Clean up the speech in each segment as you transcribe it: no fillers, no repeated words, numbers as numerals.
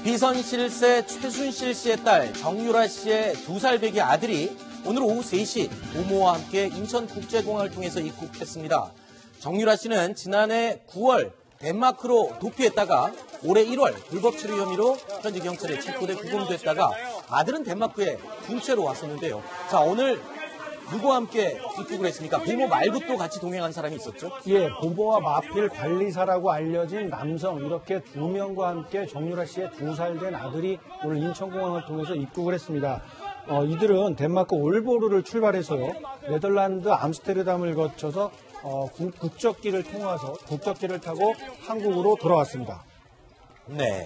비선실세 최순실 씨의 딸 정유라 씨의 2살 배기 아들이 오늘 오후 3시 부모와 함께 인천국제공항을 통해서 입국했습니다. 정유라 씨는 지난해 9월 덴마크로 도피했다가 올해 1월 불법 체류 혐의로 현지 경찰에 체포돼 구금됐다가 아들은 덴마크에 군체로 왔었는데요. 자, 오늘 누구와 함께 입국을 했습니까? 부모 말고 또 같이 동행한 사람이 있었죠? 예, 부모와 마필 관리사라고 알려진 남성 이렇게 2명과 함께 정유라 씨의 2살 된 아들이 오늘 인천공항을 통해서 입국을 했습니다. 이들은 덴마크 올보르를 출발해서요, 네덜란드 암스테르담을 거쳐서 국적기를 통해서 국적기를 타고 한국으로 돌아왔습니다. 네.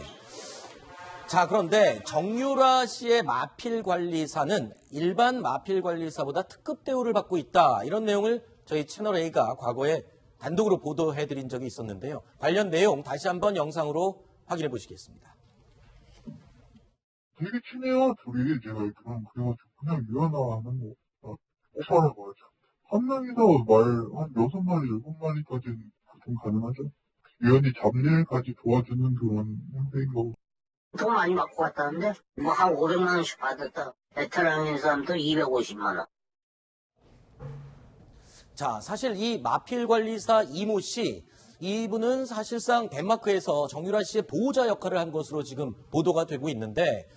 자, 그런데 정유라 씨의 마필 관리사는 일반 마필 관리사보다 특급 대우를 받고 있다. 이런 내용을 저희 채널A가 과거에 단독으로 보도해드린 적이 있었는데요. 관련 내용 다시 한번 영상으로 확인해 보시겠습니다. 되게 친해요, 둘이. 제가 그래가지고 그냥 유연아는 오빠라고 하죠. 한 명이서 한 6마리, 7마리까지는 보통 가능하죠. 유연이 잡일까지 도와주는 그런 형태인 거고. 돈 많이 받고 갔다는데 한 500만 원씩 받았다. 베테랑인 사람도 250만 원. 자, 사실 이 마필 관리사 이모 씨, 이분은 사실상 덴마크에서 정유라 씨의 보호자 역할을 한 것으로 지금 보도가 되고 있는데,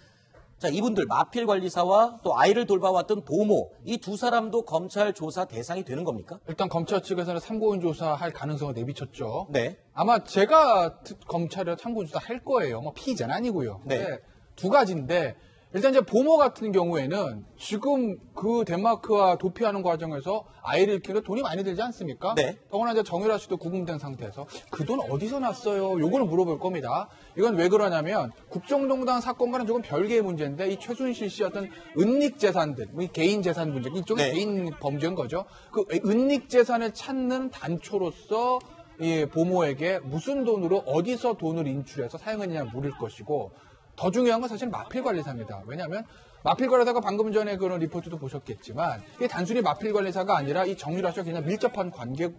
자, 이분들 마필 관리사와 또 아이를 돌봐왔던 보모, 이 두 사람도 검찰 조사 대상이 되는 겁니까? 일단 검찰 측에서는 참고인 조사할 가능성을 내비쳤죠. 네. 아마 제가 검찰에 참고인 조사 할 거예요. 피의자는 아니고요. 네. 두 가지인데, 일단 이제 보모 같은 경우에는 지금 그 덴마크와 도피하는 과정에서 아이를 키우는데 돈이 많이 들지 않습니까? 네. 더구나 이제 정유라 씨도 구금된 상태에서 그 돈 어디서 났어요? 요거를 물어볼 겁니다. 이건 왜 그러냐면 국정농단 사건과는 조금 별개의 문제인데, 이 최순실 씨 어떤 은닉 재산들, 개인 재산 문제, 이쪽이 네. 개인 범죄인 거죠. 그 은닉 재산을 찾는 단초로서 이 보모에게 무슨 돈으로 어디서 돈을 인출해서 사용했느냐 물을 것이고, 더 중요한 건 사실 마필 관리사입니다. 왜냐하면 마필 관리사가 방금 전에 그런 리포트도 보셨겠지만, 이게 단순히 마필 관리사가 아니라 이 정유라 씨와 굉장히 밀접한 관계,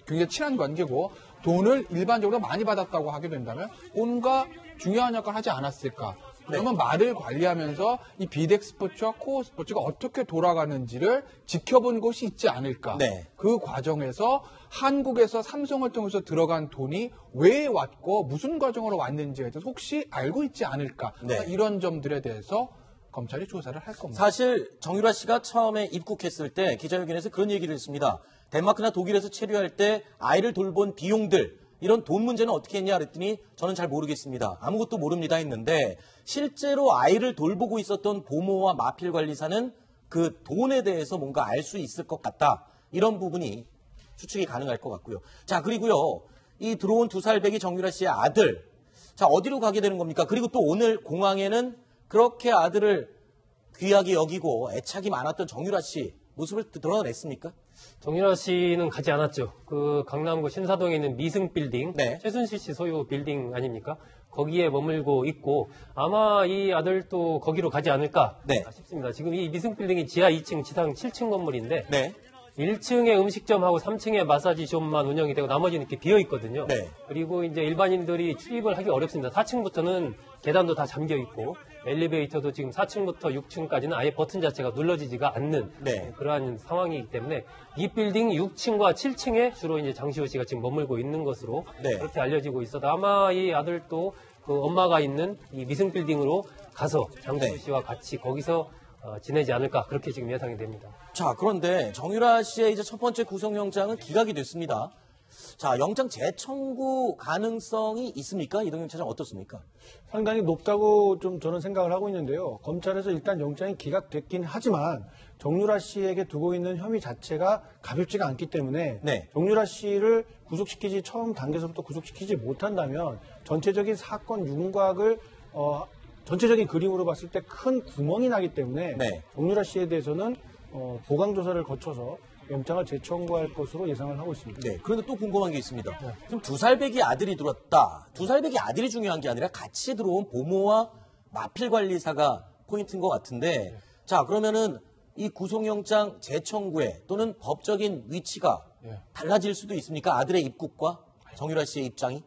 굉장히 친한 관계고, 돈을 일반적으로 많이 받았다고 하게 된다면 뭔가 중요한 역할을 하지 않았을까? 그러면 말을 관리하면서 이 비덱 스포츠와 코어 스포츠가 어떻게 돌아가는지를 지켜본 곳이 있지 않을까? 네. 그 과정에서 한국에서 삼성을 통해서 들어간 돈이 왜 왔고 무슨 과정으로 왔는지에 대해서 혹시 알고 있지 않을까? 네. 이런 점들에 대해서 검찰이 조사를 할 겁니다. 사실 정유라 씨가 처음에 입국했을 때 기자회견에서 그런 얘기를 했습니다. 덴마크나 독일에서 체류할 때 아이를 돌본 비용들, 이런 돈 문제는 어떻게 했냐 그랬더니 저는 잘 모르겠습니다. 아무것도 모릅니다 했는데, 실제로 아이를 돌보고 있었던 보모와 마필 관리사는 그 돈에 대해서 뭔가 알 수 있을 것 같다. 이런 부분이 추측이 가능할 것 같고요. 자, 그리고요, 이 들어온 2살 배기 정유라 씨의 아들, 자, 어디로 가게 되는 겁니까? 그리고 또 오늘 공항에는 그렇게 아들을 귀하게 여기고 애착이 많았던 정유라 씨 모습을 드러냈습니까? 정유라 씨는 가지 않았죠. 그 강남구 신사동에 있는 미승 빌딩, 네. 최순실 씨 소유 빌딩 아닙니까? 거기에 머물고 있고, 아마 이 아들도 거기로 가지 않을까 네. 싶습니다. 지금 이 미승 빌딩이 지하 2층, 지상 7층 건물인데, 네. 1층에 음식점하고 3층에 마사지숍만 운영이 되고 나머지는 이렇게 비어 있거든요. 네. 그리고 이제 일반인들이 출입을 하기 어렵습니다. 4층부터는 계단도 다 잠겨 있고, 엘리베이터도 지금 4층부터 6층까지는 아예 버튼 자체가 눌러지지가 않는 네. 그러한 상황이기 때문에 이 빌딩 6층과 7층에 주로 이제 장시호 씨가 지금 머물고 있는 것으로 네. 그렇게 알려지고 있어도, 아마 이 아들도 그 엄마가 있는 이 미승 빌딩으로 가서 장시호 네. 씨와 같이 거기서 지내지 않을까, 그렇게 지금 예상이 됩니다. 자, 그런데 정유라 씨의 이제 첫 번째 구속영장은 기각이 됐습니다. 자, 영장 재청구 가능성이 있습니까? 이동영 차장 어떻습니까? 상당히 높다고 좀 저는 생각을 하고 있는데요. 검찰에서 일단 영장이 기각됐긴 하지만 정유라 씨에게 두고 있는 혐의 자체가 가볍지가 않기 때문에 네. 정유라 씨를 구속시키지, 처음 단계에서부터 구속시키지 못한다면 전체적인 사건 윤곽을 전체적인 그림으로 봤을 때 큰 구멍이 나기 때문에 네. 정유라 씨에 대해서는 보강 조사를 거쳐서 영장을 재청구할 것으로 예상을 하고 있습니다. 네. 그런데 또 궁금한 게 있습니다. 지금 2살 배기 아들이 들었다. 2살 배기 아들이 중요한 게 아니라 같이 들어온 보모와 마필 관리사가 포인트인 것 같은데, 자, 그러면은 이 구속영장 재청구에 또는 법적인 위치가 달라질 수도 있습니까? 아들의 입국과? 정유라 씨의 입장이?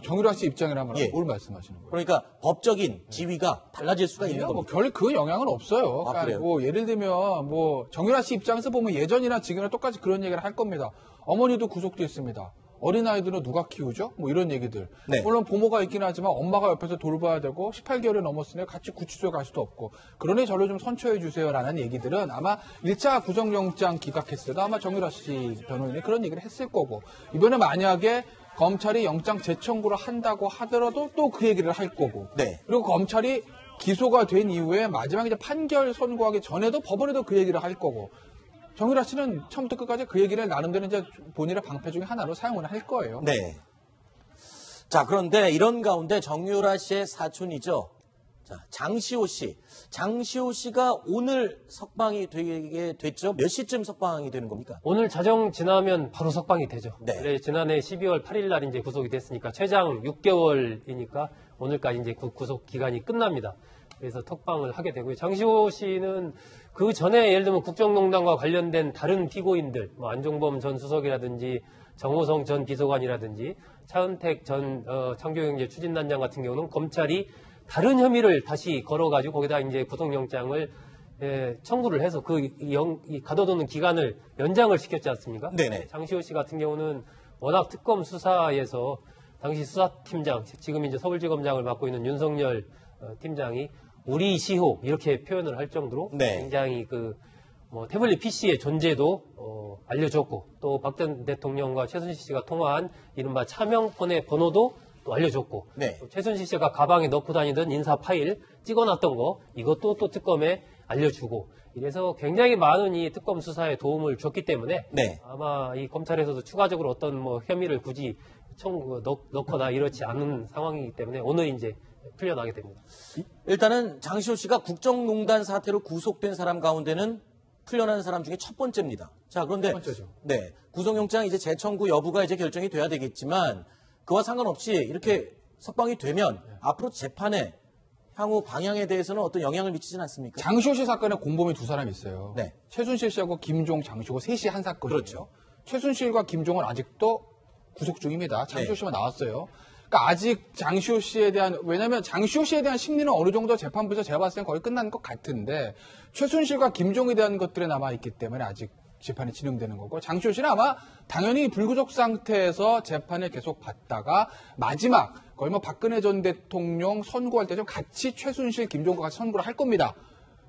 정유라 씨 입장이라면 예. 뭘 말씀하시는 거예요? 그러니까 법적인 지위가 달라질 수가 있는 뭐 겁니다. 별 그 영향은 없어요. 아, 그래요? 뭐 예를 들면 뭐 정유라 씨 입장에서 보면 예전이나 지금이나 똑같이 그런 얘기를 할 겁니다. 어머니도 구속됐습니다. 어린아이들은 누가 키우죠? 뭐 이런 얘기들. 네. 물론 부모가 있긴 하지만 엄마가 옆에서 돌봐야 되고 18개월이 넘었으니 같이 구치소에 갈 수도 없고 그러니 저를 좀 선처해 주세요라는 얘기들은 아마 1차 구속영장 기각했을 때도 아마 정유라 씨 변호인이 그런 얘기를 했을 거고 이번에 만약에 검찰이 영장 재청구를 한다고 하더라도 또 그 얘기를 할 거고 네. 그리고 검찰이 기소가 된 이후에 마지막에 이제 판결 선고하기 전에도 법원에도 그 얘기를 할 거고 정유라 씨는 처음부터 끝까지 그 얘기를 나름대로 이제 본인의 방패 중에 하나로 사용을 할 거예요. 네. 자, 그런데 이런 가운데 정유라 씨의 사촌이죠. 자, 장시호 씨. 장시호 씨가 오늘 석방이 되게 됐죠. 몇 시쯤 석방이 되는 겁니까? 오늘 자정 지나면 바로 석방이 되죠. 네. 원래 지난해 12월 8일 날 이제 구속이 됐으니까 최장 6개월이니까 오늘까지 이제 구속 기간이 끝납니다. 그래서 석방을 하게 되고요. 장시호 씨는 그 전에 예를 들면 국정농단과 관련된 다른 피고인들, 뭐 안종범 전 수석이라든지 정호성 전 비서관이라든지 차은택 전 창조경제 추진단장 같은 경우는 검찰이 다른 혐의를 다시 걸어가지고 거기다 이제 구속영장을 청구를 해서 이 가둬두는 기간을 연장을 시켰지 않습니까? 네네. 장시호 씨 같은 경우는 워낙 특검 수사에서 당시 수사팀장, 지금 이제 서울지검장을 맡고 있는 윤석열 팀장이 우리 시호 이렇게 표현을 할 정도로 네. 굉장히 태블릿 PC의 존재도 알려줬고 또 박 전 대통령과 최순실 씨가 통화한 이른바 차명폰의 번호도 또 알려줬고 네. 또 최순실 씨가 가방에 넣고 다니던 인사 파일 찍어놨던 거 이것도 또 특검에 알려주고 이래서 굉장히 많은 이 특검 수사에 도움을 줬기 때문에 네. 아마 이 검찰에서도 추가적으로 어떤 뭐 혐의를 굳이 넣거나 이렇지 않은 상황이기 때문에 오늘 이제 풀려나게 됩니다. 일단은 장시호 씨가 국정농단 사태로 구속된 사람 가운데는 풀려난 사람 중에 첫 번째입니다. 자, 그런데 첫 번째죠. 네. 구속영장 이제 재청구 여부가 이제 결정이 돼야 되겠지만 그와 상관없이 이렇게 석방이 되면 앞으로 재판에 향후 방향에 대해서는 어떤 영향을 미치진 않습니까? 장시호 씨 사건에 공범이 두 사람이 있어요. 네. 최순실 씨하고 김종, 장시호 셋이 한 사건이에요. 그렇죠. 최순실과 김종은 아직도 구속 중입니다. 장시호 네. 씨만 나왔어요. 그러니까 아직 장시호 씨에 대한 왜냐하면 장시호 씨에 대한 심리는 어느 정도 재판부에서 제가 봤을 땐 거의 끝난 것 같은데 최순실과 김종에 대한 것들이 남아 있기 때문에 아직 재판이 진행되는 거고 장시호 씨는 아마 당연히 불구속 상태에서 재판을 계속 받다가 마지막 거의 뭐 박근혜 전 대통령 선고할 때 좀 같이 최순실, 김종과 같이 선고를 할 겁니다.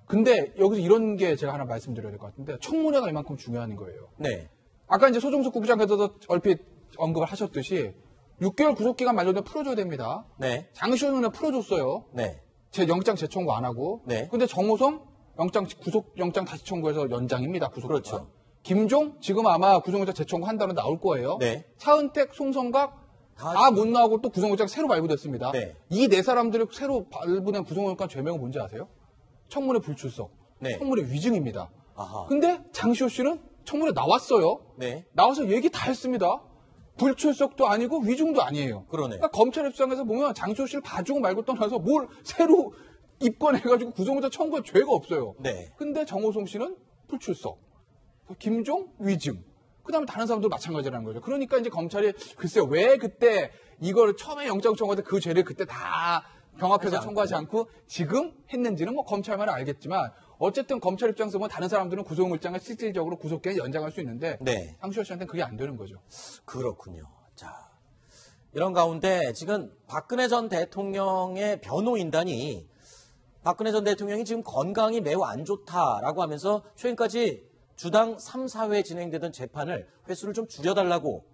근데 여기서 이런 게 제가 하나 말씀드려야 될 것 같은데 청문회가 이만큼 중요한 거예요. 네. 아까 이제 소종석 국장께서도 얼핏 언급을 하셨듯이 6개월 구속기간 만료되면 풀어줘야 됩니다. 네. 장시호는 풀어줬어요. 네. 제 영장 재청구 안 하고. 네. 근데 정호성 구속 영장 다시 청구해서 연장입니다. 구속. 그렇죠. 김종 지금 아마 구속영장 재청구 한다는 나올 거예요. 네. 차은택, 송성각 다 못 나오고 또 구속영장 새로 발부됐습니다. 네. 이 네 사람들이 새로 발부된 구속영장 죄명은 뭔지 아세요? 청문회 불출석, 네. 청문회 위증입니다. 아하. 근데 장시호 씨는 청문회 나왔어요. 네. 나와서 얘기 다 했습니다. 불출석도 아니고 위증도 아니에요. 그러네. 그러니까 검찰 입장에서 보면 장시호 씨를 봐주고 말고 떠나서 뭘 새로 입건해가지고 구속영장 청구할 죄가 없어요. 네. 근데 정호성 씨는 불출석, 김종 위증. 그다음에 다른 사람도 마찬가지라는 거죠. 그러니까 이제 검찰이 글쎄요 왜 그때 이걸 처음에 영장 청구할 때 그 죄를 그때 다 병합해서 청구하지 않고 지금 했는지는 뭐 검찰만은 알겠지만 어쨌든 검찰 입장에서 보면 다른 사람들은 구속영장을 실질적으로 구속기간 연장할 수 있는데 네. 장시호 씨한테는 그게 안 되는 거죠. 그렇군요. 자, 이런 가운데 지금 박근혜 전 대통령의 변호인단이 박근혜 전 대통령이 지금 건강이 매우 안 좋다라고 하면서 최근까지 주당 3, 4회 진행되던 재판을 횟수를 좀 줄여달라고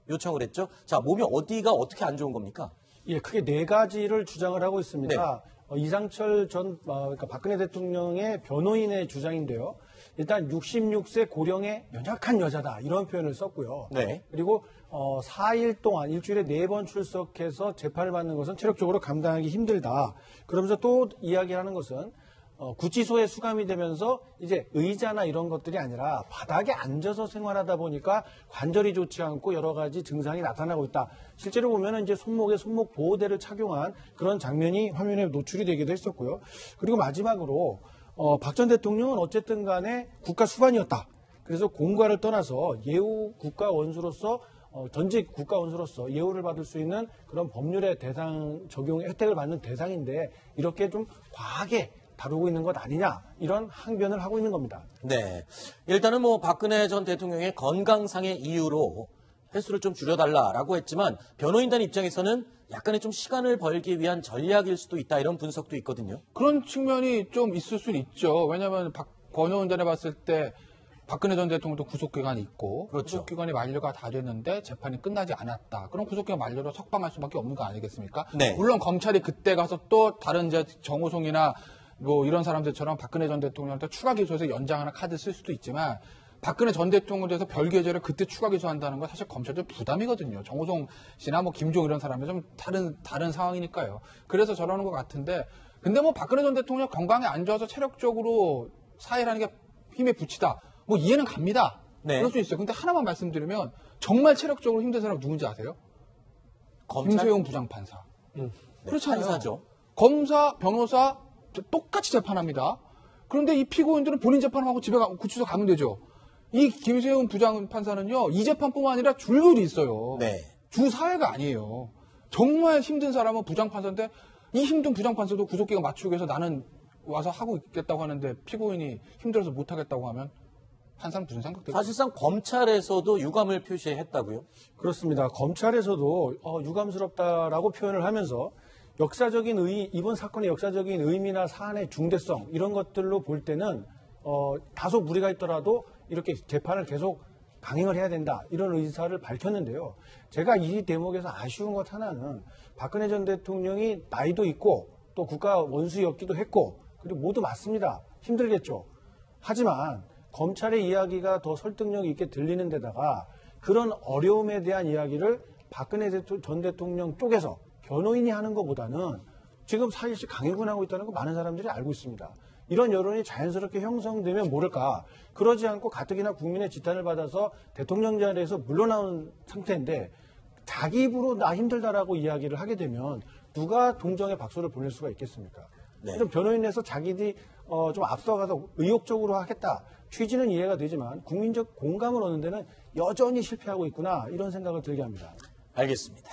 요청을 했죠. 자, 몸이 어디가 어떻게 안 좋은 겁니까? 예, 크게 네 가지를 주장을 하고 있습니다. 네. 이상철 그러니까 박근혜 대통령의 변호인의 주장인데요. 일단 66세 고령의 연약한 여자다 이런 표현을 썼고요. 네. 그리고 4일 동안 일주일에 4번 출석해서 재판을 받는 것은 체력적으로 감당하기 힘들다. 그러면서 또 이야기하는 것은 구치소에 수감이 되면서 이제 의자나 이런 것들이 아니라 바닥에 앉아서 생활하다 보니까 관절이 좋지 않고 여러 가지 증상이 나타나고 있다. 실제로 보면은 이제 손목에 손목 보호대를 착용한 그런 장면이 화면에 노출이 되기도 했었고요. 그리고 마지막으로 박 전 대통령은 어쨌든 간에 국가 수반이었다. 그래서 공과를 떠나서 예우 국가 원수로서 전직 국가원수로서 예우를 받을 수 있는 그런 법률의 대상 적용 혜택을 받는 대상인데 이렇게 좀 과하게 다루고 있는 것 아니냐 이런 항변을 하고 있는 겁니다. 네. 일단은 뭐 박근혜 전 대통령의 건강상의 이유로 횟수를 좀 줄여달라라고 했지만 변호인단 입장에서는 약간의 좀 시간을 벌기 위한 전략일 수도 있다 이런 분석도 있거든요. 그런 측면이 좀 있을 수는 있죠. 왜냐하면 변호인단에 봤을 때 박근혜 전 대통령도 구속기간이 있고 그렇죠. 구속기간이 만료가 다 됐는데 재판이 끝나지 않았다. 그럼 구속기간 만료로 석방할 수밖에 없는 거 아니겠습니까? 네. 물론 검찰이 그때 가서 또 다른 이제 정호성이나 뭐 이런 사람들처럼 박근혜 전 대통령한테 추가 기소해서 연장하는 카드 쓸 수도 있지만 박근혜 전 대통령에 대해서 별개죄를 그때 추가 기소한다는 건 사실 검찰도 부담이거든요. 정호성 씨나 뭐 김종 이런 사람은 좀 다른 상황이니까요. 그래서 저러는 것 같은데 근데 뭐 박근혜 전 대통령 건강에 안 좋아서 체력적으로 사회라는 게 힘에 부치다. 뭐 이해는 갑니다. 네. 그럴 수 있어요. 근데 하나만 말씀드리면 정말 체력적으로 힘든 사람 누군지 아세요? 검찰? 김세용 부장판사. 네, 그렇잖아요. 판사죠. 검사, 변호사 똑같이 재판합니다. 그런데 이 피고인들은 본인 재판하고 집에 구치소 가면 되죠. 이 김세용 부장판사는요. 이 재판뿐만 아니라 줄줄이 있어요. 네. 주 사회가 아니에요. 정말 힘든 사람은 부장판사인데 이 힘든 부장판사도 구속기간 맞추기 위해서 나는 와서 하고 있겠다고 하는데 피고인이 힘들어서 못하겠다고 하면 판사는 무슨 생각들까요? 사실상 검찰에서도 유감을 표시했다고요? 그렇습니다. 검찰에서도 유감스럽다라고 표현을 하면서 이번 사건의 역사적인 의미나 사안의 중대성 이런 것들로 볼 때는 다소 무리가 있더라도 이렇게 재판을 계속 강행을 해야 된다 이런 의사를 밝혔는데요. 제가 이 대목에서 아쉬운 것 하나는 박근혜 전 대통령이 나이도 있고 또 국가 원수였기도 했고 그리고 모두 맞습니다. 힘들겠죠. 하지만 검찰의 이야기가 더 설득력 있게 들리는 데다가 그런 어려움에 대한 이야기를 박근혜 전 대통령 쪽에서 변호인이 하는 것보다는 지금 사실상 강행군하고 있다는 거 많은 사람들이 알고 있습니다. 이런 여론이 자연스럽게 형성되면 모를까. 그러지 않고 가뜩이나 국민의 지탄을 받아서 대통령 자리에서 물러나온 상태인데 자기 입으로 나 힘들다라고 이야기를 하게 되면 누가 동정의 박수를 보낼 수가 있겠습니까? 네. 좀 변호인에서 자기들이 좀 앞서가서 의욕적으로 하겠다. 취지는 이해가 되지만 국민적 공감을 얻는 데는 여전히 실패하고 있구나 이런 생각을 들게 합니다. 알겠습니다.